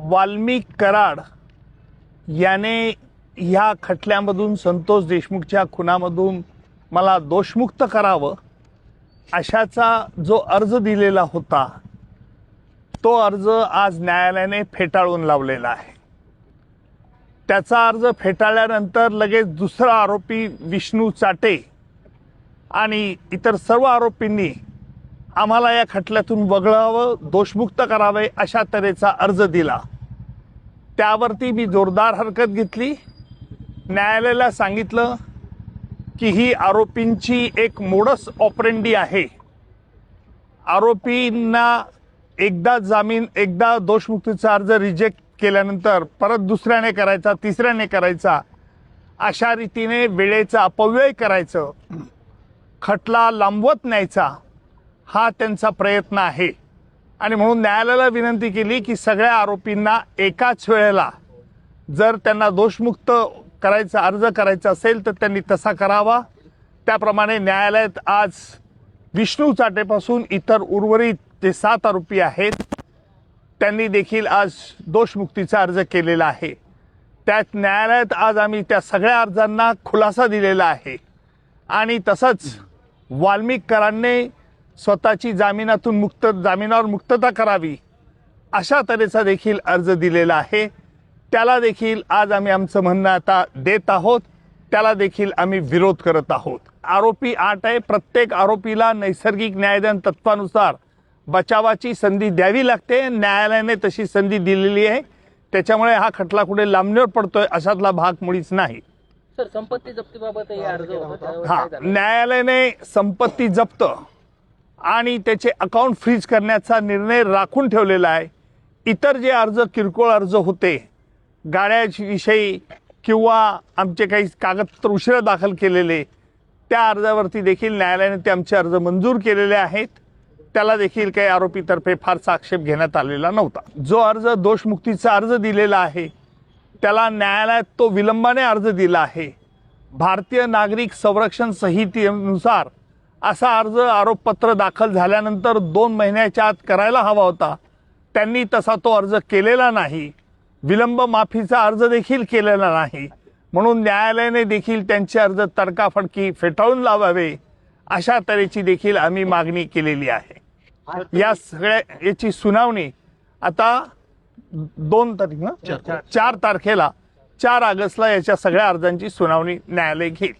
वाल्मिक कराड याने ह्या खटल्यामधून संतोष देशमुखच्या खुनामधून मला दोषमुक्त करावं अशाचा जो अर्ज दिलेला होता तो अर्ज आज न्यायालयाने फेटाळून लावलेला आहे। त्याचा अर्ज फेटाळल्यानंतर लगेच दुसरा आरोपी विष्णू चाटे आणि इतर सर्व आरोपींनी आम्हाला या खटल्यातून वगळावं, दोषमुक्त करावे अशा तऱ्हेचा अर्ज दिला। त्यावरती मी जोरदार हरकत घेतली। न्यायालयाला सांगितलं की ही आरोपींची एक मोडस ऑपरेंडी आहे। आरोपींना एकदा दोषमुक्तीचा अर्ज रिजेक्ट केल्यानंतर परत दुसऱ्याने करायचा, तिसऱ्याने करायचा, अशा रीतीने वेळेचा अपव्यय करायचं, खटला लांबवत न्यायचा हा त्यांचा प्रयत्न आहे। आणि म्हणून न्यायालयाला विनंती केली की सगळ्या आरोपींना एकाच वेळेला जर त्यांना दोषमुक्त करायचा अर्ज करायचा असेल तर त्यांनी तसा करावा। त्याप्रमाणे न्यायालयात आज विष्णू चाटेपासून इतर उर्वरित जे 7 आरोपी आहेत त्यांनी देखील आज दोषमुक्तीचा अर्ज केलेला आहे। त्यात न्यायालयात आज आम्ही त्या सगळ्या अर्जांना खुलासा दिलेला आहे आणि तसंच वाल्मिक कराडने स्वतःची जामिनावर मुक्तता करावी अशा तऱ्हेचा देखील अर्ज दिलेला आहे। त्याला देखील आज आम्ही आमचं म्हणणं आता देत आहोत, त्याला देखील आम्ही विरोध करत आहोत। आरोपी 8 आहे। प्रत्येक आरोपीला नैसर्गिक न्यायदान तत्वानुसार बचावाची संधी द्यावी लागते। न्यायालयाने तशी संधी दिलेली आहे, त्याच्यामुळे हा खटला कुठे लांबणीवर पडतोय अशातला भाग मुळीच नाही। सर, संपत्ती जप्तीबाबत अर्ज होता न्यायालयाने संपत्ती जप्त आणि त्याचे अकाउंट फ्रीज करण्याचा निर्णय राखून ठेवलेला आहे। इतर जे अर्ज किरकोळ अर्ज होते गाड्याविषयी किंवा आमचे काही कागदपत्र उशिरा दाखल केलेले त्या अर्जावरती देखील न्यायालयाने ते आमचे अर्ज मंजूर केलेले आहेत। त्याला देखील काही आरोपीतर्फे फारसा आक्षेप घेण्यात आलेला नव्हता। जो अर्ज दोषमुक्तीचा अर्ज दिलेला आहे त्याला न्यायालयात तो विलंबाने अर्ज दिला आहे। भारतीय नागरिक संरक्षण संहितेनुसार असा अर्ज आरोपपत्र दाखल झाल्यानंतर 2 महिन्याच्या आत करायला हवा होता, त्यांनी तसा तो अर्ज केलेला नाही। विलंब माफीचा अर्ज देखील केलेला नाही, म्हणून न्यायालयाने देखील त्यांचे अर्ज तडकाफडकी फेटाळून लावावे अशा तऱ्हेची देखील आम्ही मागणी केलेली आहे। या सगळ्या याची सुनावणी आता 4 तारखेला 4 ऑगस्टला याच्या सगळ्या अर्जांची सुनावणी न्यायालय घेईल।